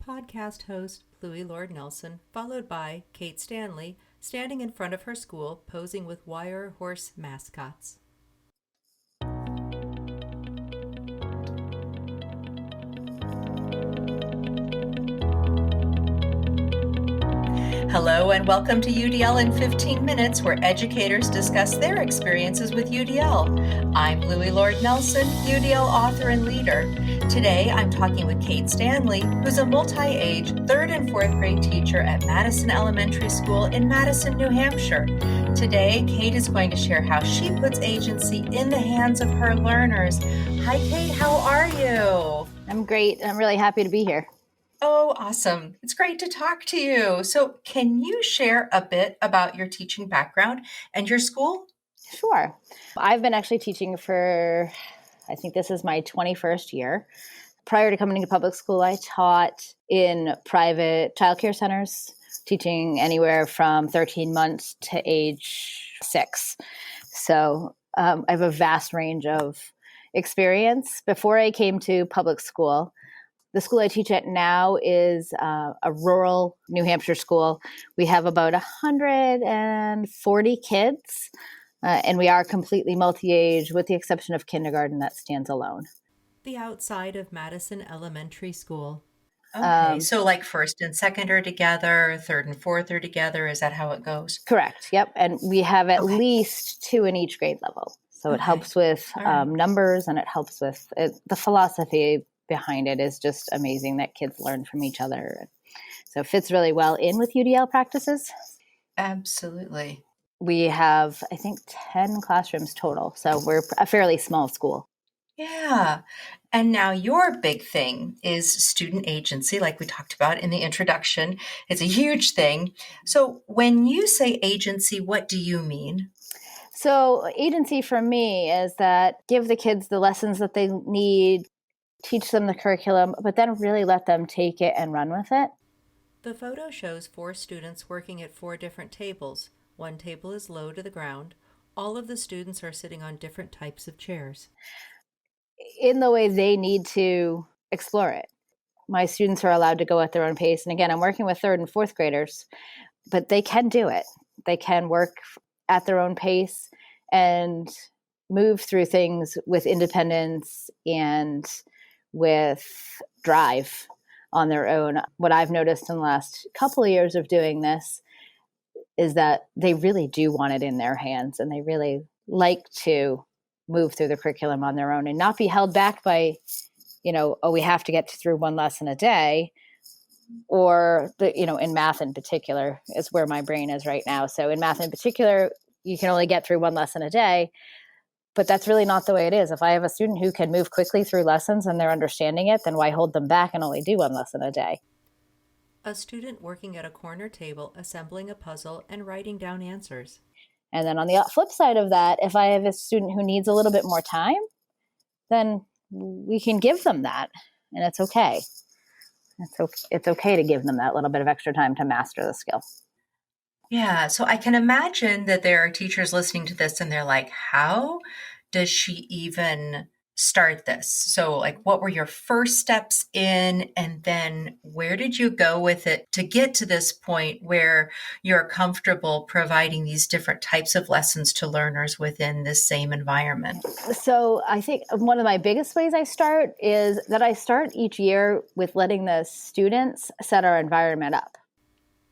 podcast host Louie Lord Nelson, followed by Kate Stanley, standing in front of her school posing with wire horse mascots. Hello and welcome to UDL in 15 Minutes, where educators discuss their experiences with UDL. I'm Louie Lord Nelson, UDL author and leader. Today I'm talking with Kate Stanley, who's a multi-age 3rd and 4th grade teacher at Madison Elementary School in Madison, New Hampshire. Today, Kate is going to share how she puts agency in the hands of her learners. Hi, Kate, how are you? I'm great. I'm really happy to be here. Oh, awesome. It's great to talk to you. So can you share a bit about your teaching background and your school? Sure. I've been actually teaching for, I think this is my 21st year. Prior to coming to public school, I taught in private childcare centers, teaching anywhere from 13 months to age 6. So I have a vast range of experience. Before I came to public school, the school I teach at now is a rural New Hampshire school. We have about 140 kids, and we are completely multi-age with the exception of kindergarten that stands alone. The outside of Madison Elementary School. Okay, so like first and second are together, third and fourth are together. Is that how it goes? Correct. Yep. And we have at least 2 in each grade level. So it helps with numbers, and it helps with the philosophy behind it is just amazing that kids learn from each other. So it fits really well in with UDL practices. Absolutely. We have, I think, 10 classrooms total. So we're a fairly small school. Yeah. And now your big thing is student agency, like we talked about in the introduction. It's a huge thing. So when you say agency, what do you mean? So agency for me is that give the kids the lessons that they need, teach them the curriculum, but then really let them take it and run with it. The photo shows 4 students working at 4 different tables. One table is low to the ground. All of the students are sitting on different types of chairs. In the way they need to explore it. My students are allowed to go at their own pace. And again, I'm working with 3rd and 4th graders, but they can do it. They can work at their own pace and move through things with independence and with drive on their own. What I've noticed in the last couple of years of doing this is that they really do want it in their hands, and they really like to move through the curriculum on their own and not be held back by, we have to get through 1 lesson a day, or in math in particular is where my brain is right now. So in math in particular, you can only get through 1 lesson a day. But that's really not the way it is. If I have a student who can move quickly through lessons and they're understanding it, then why hold them back and only do 1 lesson a day? A student working at a corner table, assembling a puzzle and writing down answers. And then on the flip side of that, if I have a student who needs a little bit more time, then we can give them that, and it's okay. It's okay to give them that little bit of extra time to master the skill. Yeah, so I can imagine that there are teachers listening to this and they're like, how does she even start this? So like, what were your first steps in, and then where did you go with it to get to this point where you're comfortable providing these different types of lessons to learners within this same environment? So I think one of my biggest ways I start is that I start each year with letting the students set our environment up.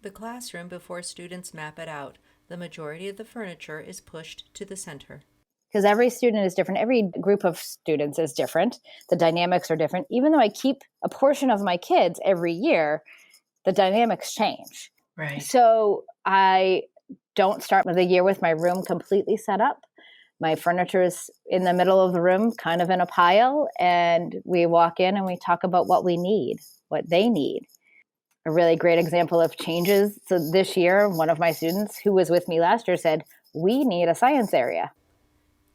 The classroom before students map it out. The majority of the furniture is pushed to the center. Because every student is different. Every group of students is different. The dynamics are different. Even though I keep a portion of my kids every year, the dynamics change. Right. So I don't start the year with my room completely set up. My furniture is in the middle of the room, kind of in a pile, and we walk in and we talk about what we need, what they need. A really great example of changes. So this year, one of my students who was with me last year said, we need a science area.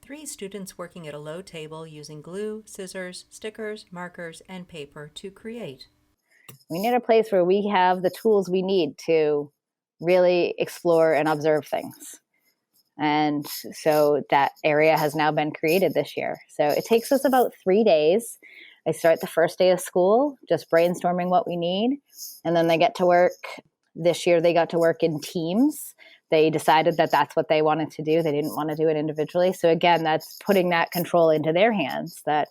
3 students working at a low table using glue, scissors, stickers, markers, and paper to create. We need a place where we have the tools we need to really explore and observe things. And so that area has now been created this year. So it takes us about 3 days. I start the first day of school, just brainstorming what we need. And then they get to work. This year, they got to work in teams. They decided that that's what they wanted to do. They didn't want to do it individually. So again, that's putting that control into their hands that,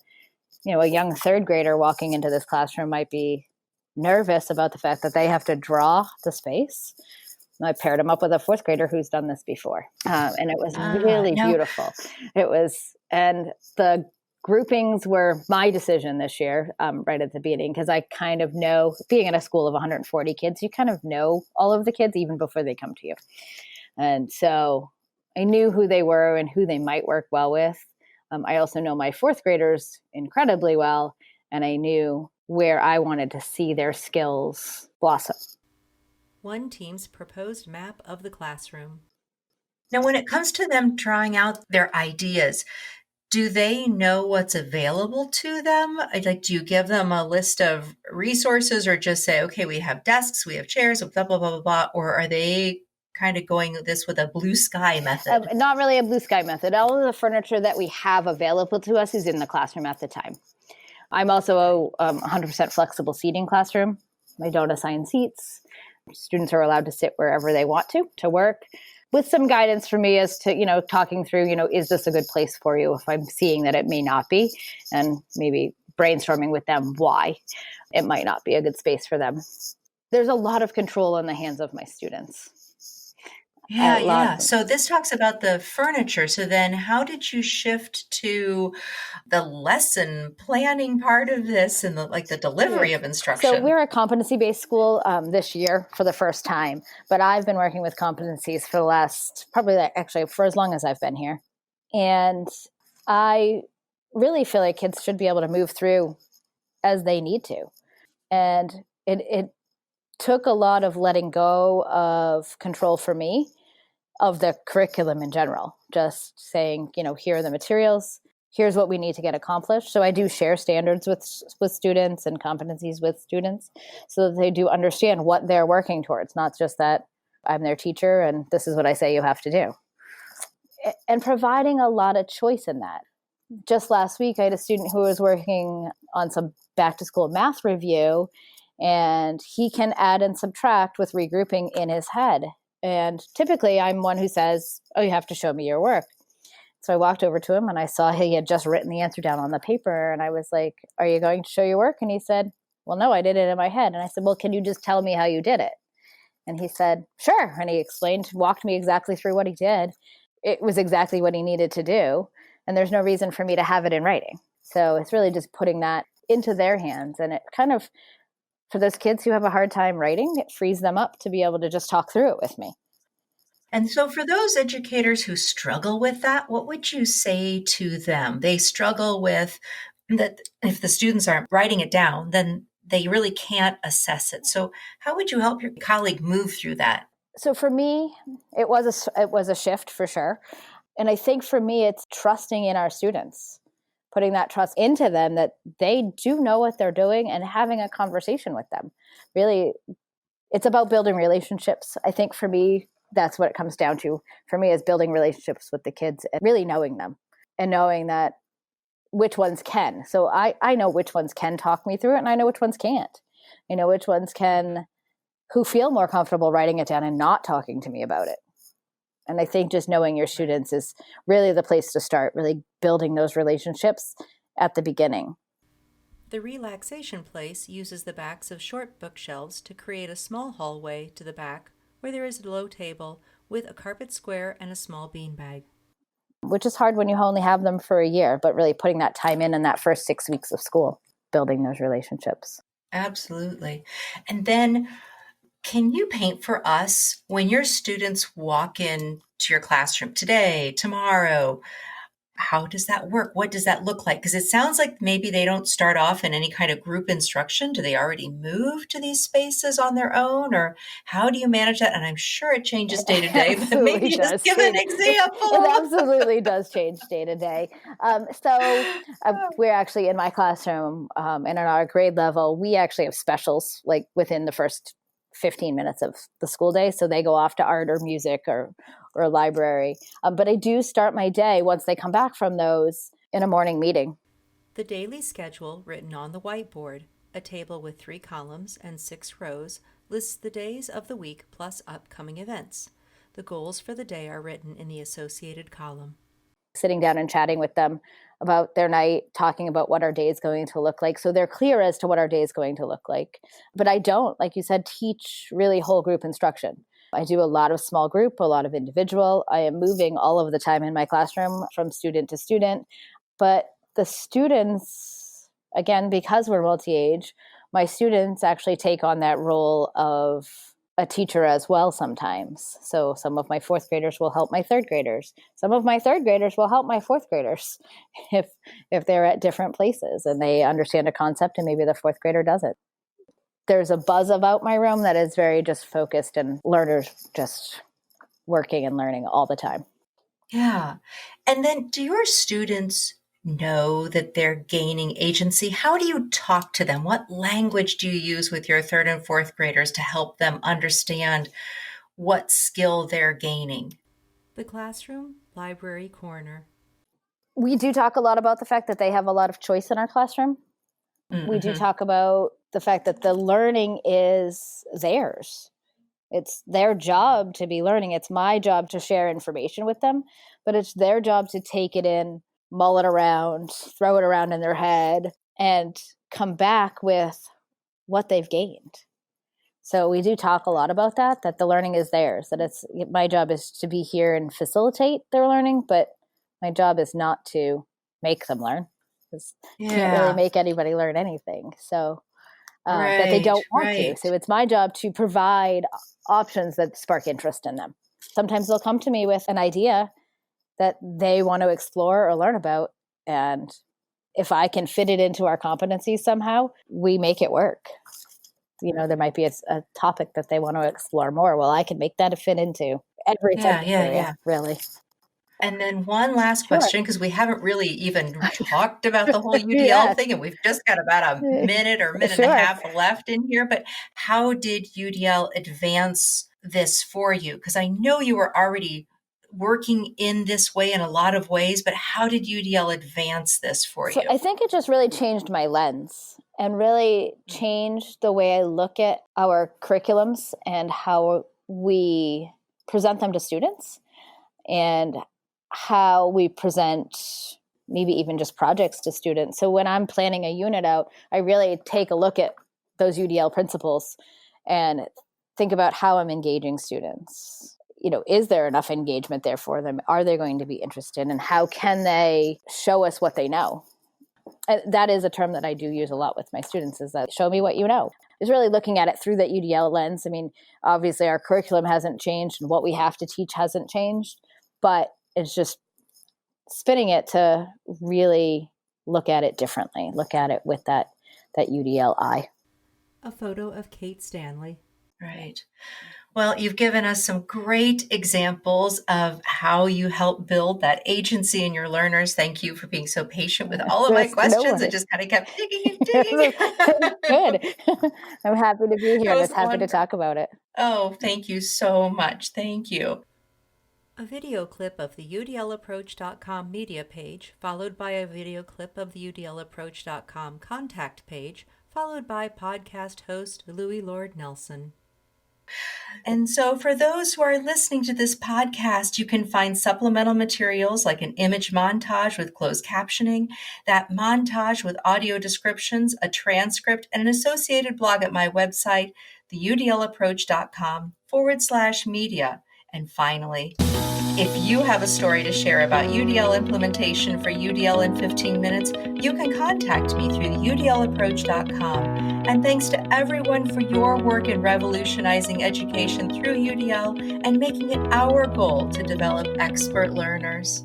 a young third grader walking into this classroom might be nervous about the fact that they have to draw the space. I paired them up with a fourth grader who's done this before. And it was really beautiful. And the groupings were my decision this year, right at the beginning, because I kind of know, being in a school of 140 kids, you kind of know all of the kids even before they come to you. And so I knew who they were and who they might work well with. I also know my fourth graders incredibly well, and I knew where I wanted to see their skills blossom. One team's proposed map of the classroom. Now, when it comes to them trying out their ideas, do they know what's available to them? Like, do you give them a list of resources or just say, okay, we have desks, we have chairs, blah, blah, blah, blah, blah, or are they kind of going this with a blue sky method? Not really a blue sky method. All of the furniture that we have available to us is in the classroom at the time. I'm also a 100% flexible seating classroom. I don't assign seats. Students are allowed to sit wherever they want to work, with some guidance for me as to, talking through, is this a good place for you if I'm seeing that it may not be, and maybe brainstorming with them why it might not be a good space for them. There's a lot of control in the hands of my students. Yeah. So this talks about the furniture. So then how did you shift to the lesson planning part of this and the delivery of instruction? So we're a competency-based school this year for the first time, but I've been working with competencies for the last, actually for as long as I've been here. And I really feel like kids should be able to move through as they need to. And it took a lot of letting go of control for me of the curriculum in general, just saying, here are the materials, here's what we need to get accomplished. So I do share standards with students and competencies with students so that they do understand what they're working towards, not just that I'm their teacher and this is what I say you have to do. And providing a lot of choice in that. Just last week, I had a student who was working on some back to school math review, and he can add and subtract with regrouping in his head. And typically I'm one who says, oh, you have to show me your work. So I walked over to him and I saw he had just written the answer down on the paper. And I was like, are you going to show your work? And he said, well, no, I did it in my head. And I said, well, can you just tell me how you did it? And he said, sure. And he walked me exactly through what he did. It was exactly what he needed to do. And there's no reason for me to have it in writing. So it's really just putting that into their hands. And it kind of, for those kids who have a hard time writing, it frees them up to be able to just talk through it with me. And so for those educators who struggle with that, what would you say to them? They struggle with that if the students aren't writing it down, then they really can't assess it. So how would you help your colleague move through that? So for me, it was a shift for sure. And I think for me, it's trusting in our students, putting that trust into them that they do know what they're doing and having a conversation with them. Really, it's about building relationships. I think for me, that's what it comes down to. For me, is building relationships with the kids and really knowing them and knowing that which ones can. So I know which ones can talk me through it and I know which ones can't. I know which ones can, who feel more comfortable writing it down and not talking to me about it. And I think just knowing your students is really the place to start, really building those relationships at the beginning. The relaxation place uses the backs of short bookshelves to create a small hallway to the back where there is a low table with a carpet square and a small beanbag. Which is hard when you only have them for a year, but really putting that time in that first 6 weeks of school, building those relationships. Absolutely. And then can you paint for us when your students walk in to your classroom today, tomorrow? How does that work? What does that look like? Because it sounds like maybe they don't start off in any kind of group instruction. Do they already move to these spaces on their own? Or how do you manage that? And I'm sure it changes day to day, but maybe just give an example. It absolutely does change day to day. We're actually in my classroom and in our grade level, we actually have specials like within the first 15 minutes of the school day. So they go off to art or music or library. But I do start my day once they come back from those in a morning meeting. The daily schedule written on the whiteboard, a table with 3 columns and 6 rows, lists the days of the week plus upcoming events. The goals for the day are written in the associated column. Sitting down and chatting with them about their night, talking about what our day is going to look like. So they're clear as to what our day is going to look like. But I don't, like you said, teach really whole group instruction. I do a lot of small group, a lot of individual. I am moving all of the time in my classroom from student to student. But the students, again, because we're multi-age, my students actually take on that role of a teacher as well sometimes. So some of my 4th graders will help my 3rd graders. Some of my 3rd graders will help my 4th graders if they're at different places and they understand a concept and maybe the 4th grader doesn't. There's a buzz about my room that is very just focused and learners just working and learning all the time. Yeah. And then do your students know that they're gaining agency? How do you talk to them? What language do you use with your 3rd and 4th graders to help them understand what skill they're gaining? The classroom, library corner. We do talk a lot about the fact that they have a lot of choice in our classroom. Mm-hmm. We do talk about the fact that the learning is theirs. It's their job to be learning. It's my job to share information with them, but it's their job to take it in, mull it around, throw it around in their head, and come back with what they've gained. So we do talk a lot about that the learning is theirs, that it's my job is to be here and facilitate their learning, but my job is not to make them learn. Because you can't really make anybody learn anything. So that they don't want to. So it's my job to provide options that spark interest in them. Sometimes they'll come to me with an idea that they want to explore or learn about. And if I can fit it into our competencies somehow, we make it work. You know, there might be a topic that they want to explore more. Well, I can make that a fit into every area, really. And then one last question, because we haven't really even talked about the whole UDL thing, and we've just got about a minute or minute and a half left in here. But how did UDL advance this for you? Because I know you were already working in this way in a lot of ways, but how did UDL advance this for you? I think it just really changed my lens and really changed the way I look at our curriculums and how we present them to students and how we present maybe even just projects to students. So when I'm planning a unit out, I really take a look at those UDL principles and think about how I'm engaging students. You know, is there enough engagement there for them? Are they going to be interested? And how can they show us what they know? And that is a term that I do use a lot with my students, is that show me what you know. Is really looking at it through that UDL lens. I mean, obviously our curriculum hasn't changed and what we have to teach hasn't changed, but it's just spinning it to really look at it differently, look at it with that UDL eye. A photo of Kate Stanley. Right. Well, you've given us some great examples of how you help build that agency in your learners. Thank you for being so patient with all of my questions. I just kind of kept digging and digging. Good. I'm happy to be here. I was happy to talk about it. Oh, thank you so much. Thank you. A video clip of the UDLapproach.com media page, followed by a video clip of the UDLapproach.com contact page, followed by podcast host Louis Lord Nelson. And so for those who are listening to this podcast, you can find supplemental materials like an image montage with closed captioning, that montage with audio descriptions, a transcript, and an associated blog at my website, theudlapproach.com/media. And finally, if you have a story to share about UDL implementation for UDL in 15 minutes, you can contact me through theudlapproach.com. And thanks to everyone for your work in revolutionizing education through UDL and making it our goal to develop expert learners.